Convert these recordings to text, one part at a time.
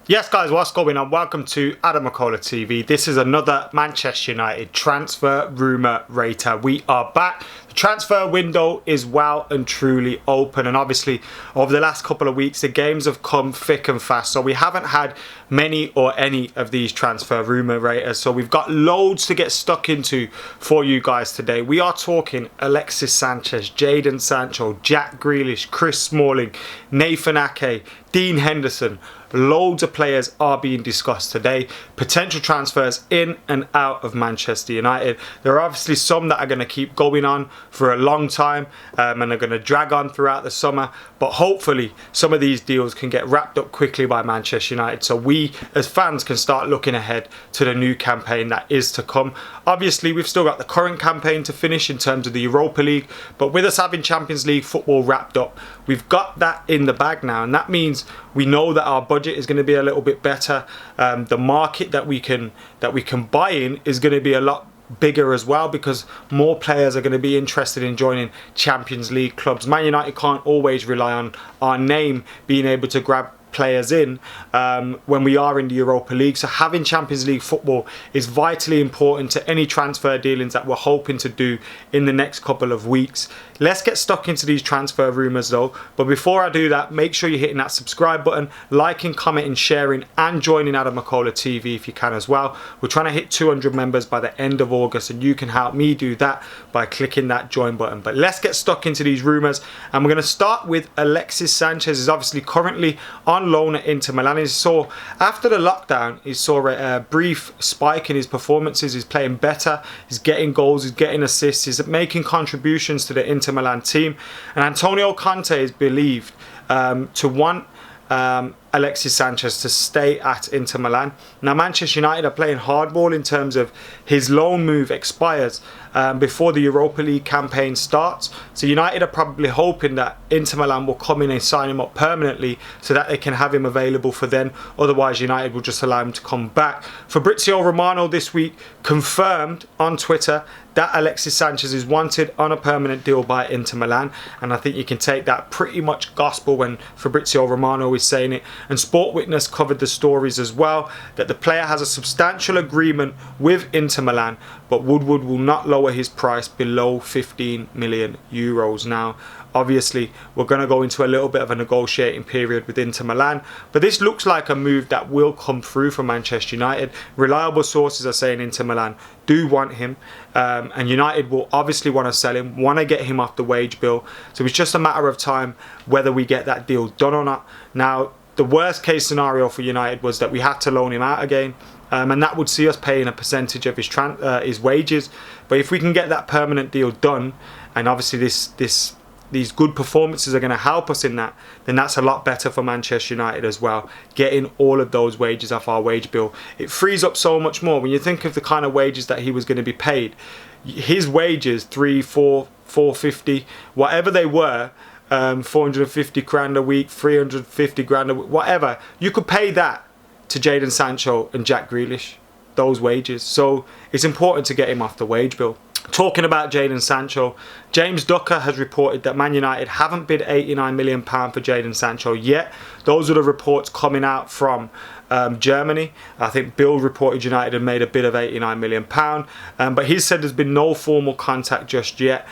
Yes guys, what's going on? Welcome to AdamMcKola TV. This is another Manchester United transfer rumour rater. We are back. The transfer window is well and truly open, and obviously over the last couple of weeks the games have come thick and fast, so we haven't had many or any of these transfer rumour raters, so we've got loads to get stuck into for you guys today. We are talking Alexis Sanchez, Jadon Sancho, Jack Grealish, Chris Smalling, Nathan Ake, Dean Henderson. Loads of players are being discussed today. Potential transfers in and out of Manchester United. There are obviously some that are going to keep going on for a long time and are going to drag on throughout the summer. But hopefully some of these deals can get wrapped up quickly by Manchester United, so we as fans can start looking ahead to the new campaign that is to come. Obviously we've still got the current campaign to finish in terms of the Europa League, but with us having Champions League football wrapped up, we've got that in the bag now, and that means we know that our budget is going to be a little bit better. The market that we can buy in is going to be a lot bigger as well, because more players are going to be interested in joining Champions League clubs. Man United can't always rely on our name being able to grab players in when we are in the Europa League, so having Champions League football is vitally important to any transfer dealings that we're hoping to do in the next couple of weeks. Let's get stuck into these transfer rumours though, but before I do that, make sure you're hitting that subscribe button, liking, commenting, sharing, and joining AdamMcKola TV if you can as well. We're trying to hit 200 members by the end of August, and you can help me do that by clicking that join button. But let's get stuck into these rumours, and we're going to start with Alexis Sanchez. Is obviously currently on loan at Inter Milan. After the lockdown, he saw a brief spike in his performances. He's playing better, he's getting goals, he's getting assists, he's making contributions to the Inter Milan team, and Antonio Conte is believed to want Alexis Sanchez to stay at Inter Milan. Now Manchester United are playing hardball in terms of his loan move expires before the Europa League campaign starts, so United are probably hoping that Inter Milan will come in and sign him up permanently so that they can have him available for then. Otherwise United will just allow him to come back. Fabrizio Romano this week confirmed on Twitter that Alexis Sanchez is wanted on a permanent deal by Inter Milan, and I think you can take that pretty much gospel when Fabrizio Romano is saying it. And Sport Witness covered the stories as well, that the player has a substantial agreement with Inter Milan, but Woodward will not lower his price below 15 million euros. Now obviously we're going to go into a little bit of a negotiating period with Inter Milan, but this looks like a move that will come through from Manchester United. Reliable sources are saying Inter Milan do want him, and United will obviously want to sell him, want to get him off the wage bill, so it's just a matter of time whether we get that deal done or not. Now the worst case scenario for United was that we had to loan him out again, and that would see us paying a percentage of his wages. But if we can get that permanent deal done, and obviously these good performances are going to help us in that, then that's a lot better for Manchester United as well, getting all of those wages off our wage bill. It frees up so much more. When you think of the kind of wages that he was going to be paid, his wages, 450, whatever they were, 450 grand a week, 350 grand a week, whatever, you could pay that to Jadon Sancho and Jack Grealish, those wages. So it's important to get him off the wage bill. Talking about Jadon Sancho, James Ducker has reported that Man United haven't bid £89 million for Jadon Sancho yet. Those are the reports coming out from Germany. I think Bill reported United had made a bid of £89 million, but he said there's been no formal contact just yet.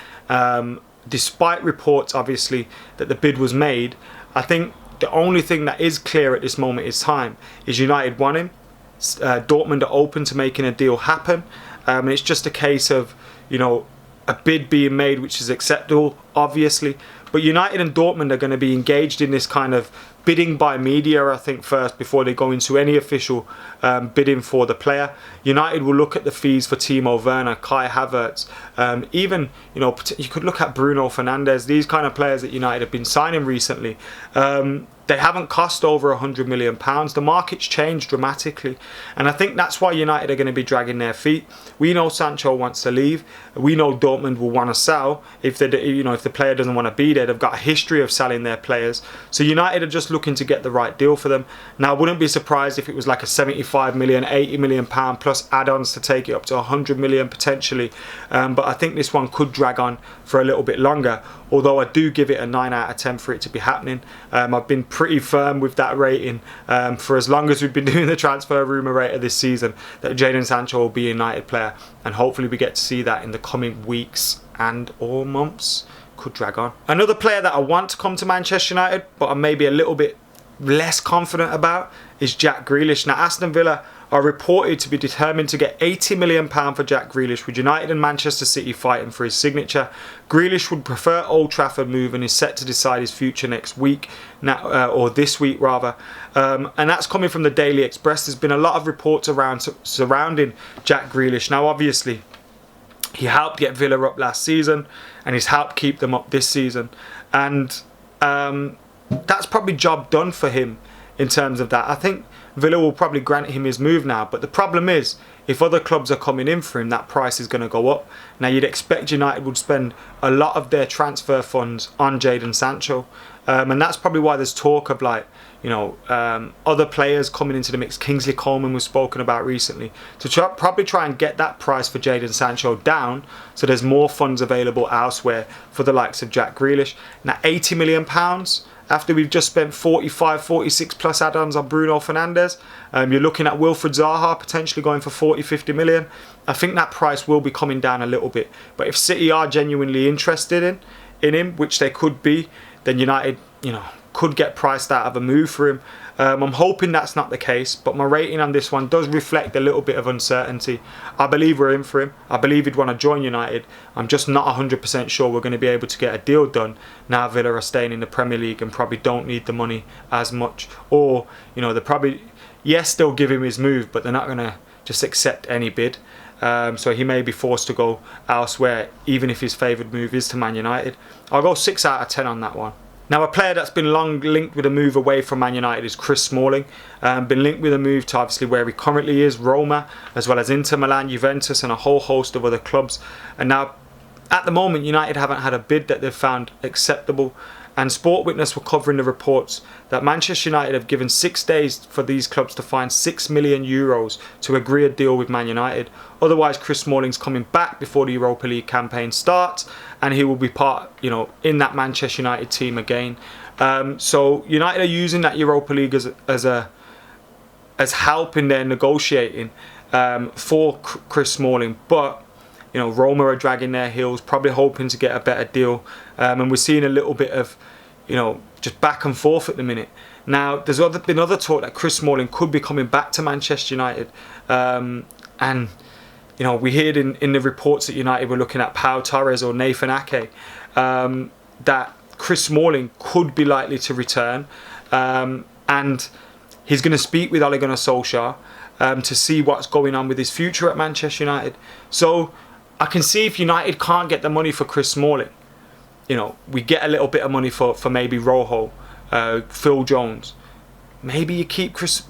Despite reports obviously that the bid was made, I think the only thing that is clear at this moment in time is United want him. Dortmund are open to making a deal happen, and it's just a case of, you know, a bid being made which is acceptable obviously, but United and Dortmund are going to be engaged in this kind of bidding by media, I think, first before they go into any official bidding for the player. United will look at the fees for Timo Werner, Kai Havertz, even, you know, you could look at Bruno Fernandes, these kind of players that United have been signing recently. They haven't cost over £100 million. The market's changed dramatically, and I think that's why United are going to be dragging their feet. We know Sancho wants to leave. We know Dortmund will want to sell if the player doesn't want to be there. They've got a history of selling their players. So United are just looking to get the right deal for them. Now, I wouldn't be surprised if it was like a 75 million, 80 million pound plus add-ons to take it up to 100 million potentially. But I think this one could drag on for a little bit longer, although I do give it a 9 out of 10 for it to be happening. I've been pretty firm with that rating for as long as we've been doing the transfer rumour rater this season, that Jadon Sancho will be a United player, and hopefully we get to see that in the coming weeks and or months. Could drag on. Another player that I want to come to Manchester United, but I'm maybe a little bit less confident about, is Jack Grealish. Now, Aston Villa are reported to be determined to get £80 million for Jack Grealish, with United and Manchester City fighting for his signature. Grealish would prefer Old Trafford move and is set to decide his future next week, or this week rather. And that's coming from the Daily Express. There's been a lot of reports surrounding Jack Grealish. Now, obviously, he helped get Villa up last season, and he's helped keep them up this season. And that's probably job done for him in terms of that. I think Villa will probably grant him his move now. But the problem is, if other clubs are coming in for him, that price is going to go up. Now, you'd expect United would spend a lot of their transfer funds on Jadon Sancho. And that's probably why there's talk of, like, you know, other players coming into the mix. Kingsley Coleman was spoken about recently, to probably try and get that price for Jadon Sancho down, so there's more funds available elsewhere for the likes of Jack Grealish. Now, £80 million after we've just spent 45, 46 plus add-ons on Bruno Fernandes. You're looking at Wilfried Zaha potentially going for 40, 50 million. I think that price will be coming down a little bit. But if City are genuinely interested in him, which they could be, then United, you know, could get priced out of a move for him. I'm hoping that's not the case, but my rating on this one does reflect a little bit of uncertainty. I believe we're in for him. I believe he'd want to join United. I'm just not 100% sure we're going to be able to get a deal done now Villa are staying in the Premier League and probably don't need the money as much. Or, you know, they're probably, yes, they'll give him his move, but they're not going to just accept any bid. So he may be forced to go elsewhere, even if his favoured move is to Man United. I'll go 6 out of 10 on that one. Now, a player that's been long linked with a move away from Man United is Chris Smalling. Been linked with a move to obviously where he currently is, Roma, as well as Inter Milan, Juventus, and a whole host of other clubs. And now, at the moment, United haven't had a bid that they've found acceptable. And Sport Witness were covering the reports that Manchester United have given 6 days for these clubs to find €6 million to agree a deal with Man United. Otherwise, Chris Smalling's coming back before the Europa League campaign starts, and he will be part, you know, in that Manchester United team again. So United are using that Europa League as help in their negotiating for Chris Smalling, but you know, Roma are dragging their heels, probably hoping to get a better deal. And we're seeing a little bit of, you know, just back and forth at the minute. Now, there's been other talk that Chris Smalling could be coming back to Manchester United. And, you know, we heard in the reports that United were looking at Pau Torres or Nathan Ake, that Chris Smalling could be likely to return. And he's going to speak with Ole Gunnar Solskjaer to see what's going on with his future at Manchester United. So I can see if United can't get the money for Chris Smalling, you know, we get a little bit of money for maybe Rojo, Phil Jones. Maybe they keep Chris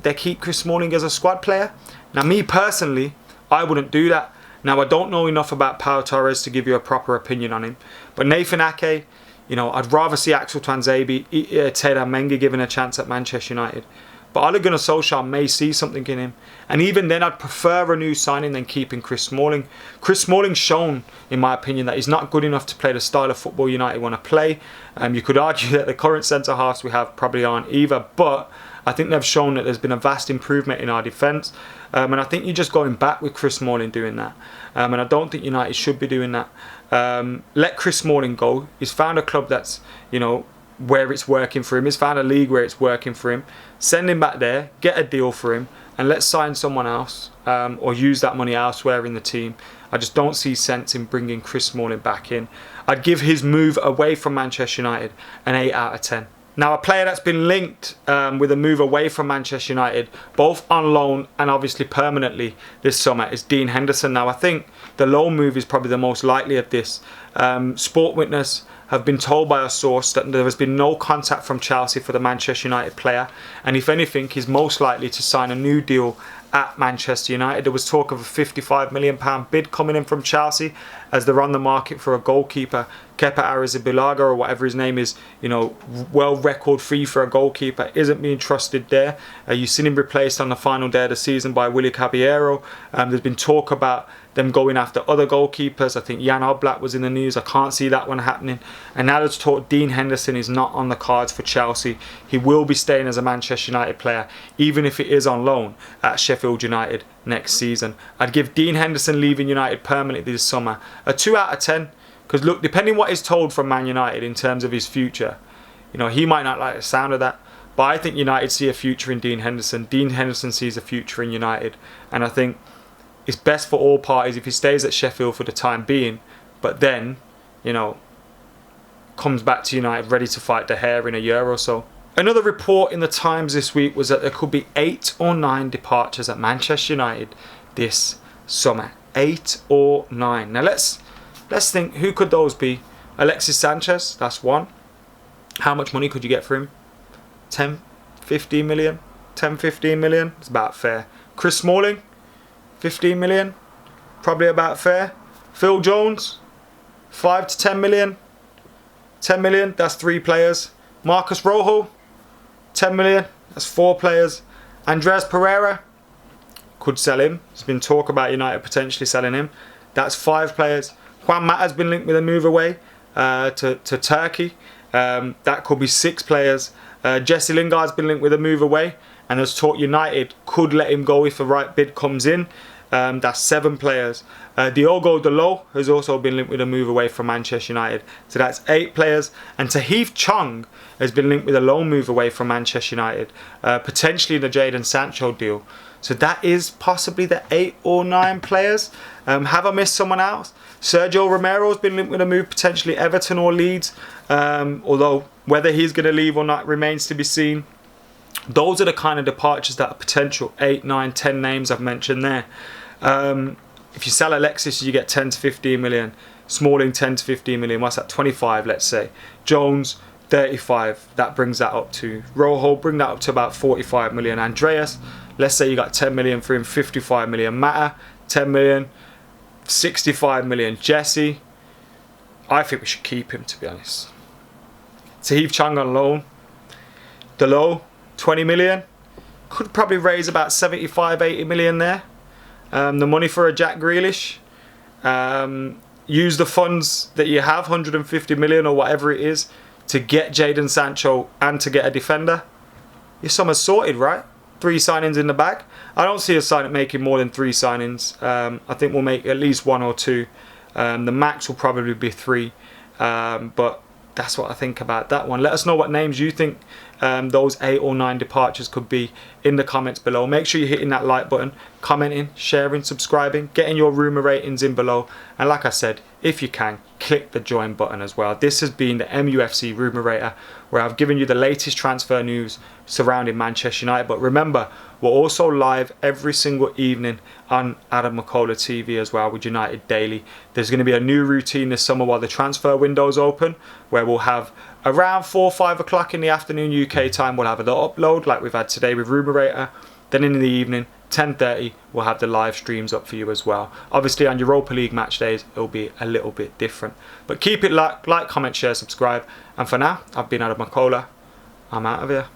Smalling as a squad player. Now, me personally, I wouldn't do that. Now, I don't know enough about Pau Torres to give you a proper opinion on him. But Nathan Ake, you know, I'd rather see Axel Tuanzebe, Tiedan Mengi given a chance at Manchester United. But Ole Gunnar Solskjaer may see something in him. And even then, I'd prefer a new signing than keeping Chris Smalling. Chris Smalling's shown, in my opinion, that he's not good enough to play the style of football United want to play. You could argue that the current centre-halves we have probably aren't either. But I think they've shown that there's been a vast improvement in our defence. And I think you're just going back with Chris Smalling doing that. And I don't think United should be doing that. Let Chris Smalling go. He's found a club that's, you know, where it's working for him. He's found a league where it's working for him. Send him back there, get a deal for him, and let's sign someone else or use that money elsewhere in the team. I just don't see sense in bringing Chris Smalling back in. I'd give his move away from Manchester United an 8 out of 10. Now, a player that's been linked with a move away from Manchester United, both on loan and obviously permanently this summer, is Dean Henderson. Now, I think the loan move is probably the most likely of this. Sport Witness have been told by a source that there has been no contact from Chelsea for the Manchester United player, and if anything, he's most likely to sign a new deal at Manchester United. There was talk of a £55 million bid coming in from Chelsea, as they're on the market for a goalkeeper. Kepa Arrizabalaga, or whatever his name is, you know, well record free for a goalkeeper, isn't being trusted there. You've seen him replaced on the final day of the season by Willy Caballero. There's been talk about them going after other goalkeepers. I think Jan Oblak was in the news. I can't see that one happening. And now there's talk Dean Henderson is not on the cards for Chelsea. He will be staying as a Manchester United player, even if it is on loan at Sheffield United next season. I'd give Dean Henderson leaving United permanently this summer a 2 out of 10. Because look, depending what is told from Man United in terms of his future, you know, he might not like the sound of that. But I think United see a future in Dean Henderson. Dean Henderson sees a future in United. And I think it's best for all parties if he stays at Sheffield for the time being, but then, you know, comes back to United ready to fight De Gea in a year or so. Another report in the Times this week was that there could be 8 or 9 departures at Manchester United this summer. 8 or 9. Now let's think, who could those be? Alexis Sanchez, that's one. How much money could you get for him? 10, 15 million? 10, 15 million? It's about fair. Chris Smalling, 15 million? Probably about fair. Phil Jones, 5 to 10 million? 10 million, that's 3 players. Marcus Rojo, 10 million, that's 4 players. Andreas Pereira, could sell him. There's been talk about United potentially selling him. That's 5 players. Juan Mata's been linked with a move away to Turkey. That could be 6 players. Jesse Lingard's been linked with a move away, and there's talk United could let him go if the right bid comes in. That's 7 players. Diogo Dalot has also been linked with a move away from Manchester United. So that's 8 players. And Tahith Chong has been linked with a loan move away from Manchester United. Potentially the Jadon Sancho deal. So that is possibly the 8 or 9 players. Have I missed someone else? Sergio Romero's been linked with a move, potentially Everton or Leeds. Although whether he's going to leave or not remains to be seen. Those are the kind of departures that are potential. 8, 9, 10 names I've mentioned there. If you sell Alexis, you get 10 to 15 million. Smalling, 10 to 15 million. What's that? 25, let's say. Jones, 35. That brings that up to Rojo. Bring that up to about 45 million. Andreas, let's say you got 10 million for him. 55 million. Mata, 10 million. 65 million. Jesse, I think we should keep him, to be honest. Tahith Chong on loan. Dalot, 20 million. Could probably raise about 75, 80 million there. The money for a Jack Grealish. Use the funds that you have, 150 million or whatever it is, to get Jadon Sancho and to get a defender. Your summer's sorted, right? 3 signings in the bag. I don't see us making more than 3 signings. I think we'll make at least 1 or 2. The max will probably be 3. But that's what I think about that one. Let us know what names you think those 8 or 9 departures could be in the comments below. Make sure you're hitting that like button, commenting, sharing, subscribing, getting your rumour ratings in below. And like I said, if you can, click the join button as well. This has been the MUFC Rumour Rater, where I've given you the latest transfer news surrounding Manchester United. But remember, we're also live every single evening on AdamMcKola TV as well with United Daily. There's going to be a new routine this summer while the transfer window's open, where we'll have around 4 or 5 o'clock in the afternoon UK time, we'll have the upload like we've had today with Rumour Rater. Then in the evening, 10:30, we'll have the live streams up for you as well. Obviously on Europa League match days, it'll be a little bit different. But keep it like, comment, share, subscribe. And for now, I've been AdamMcKola. I'm out of here.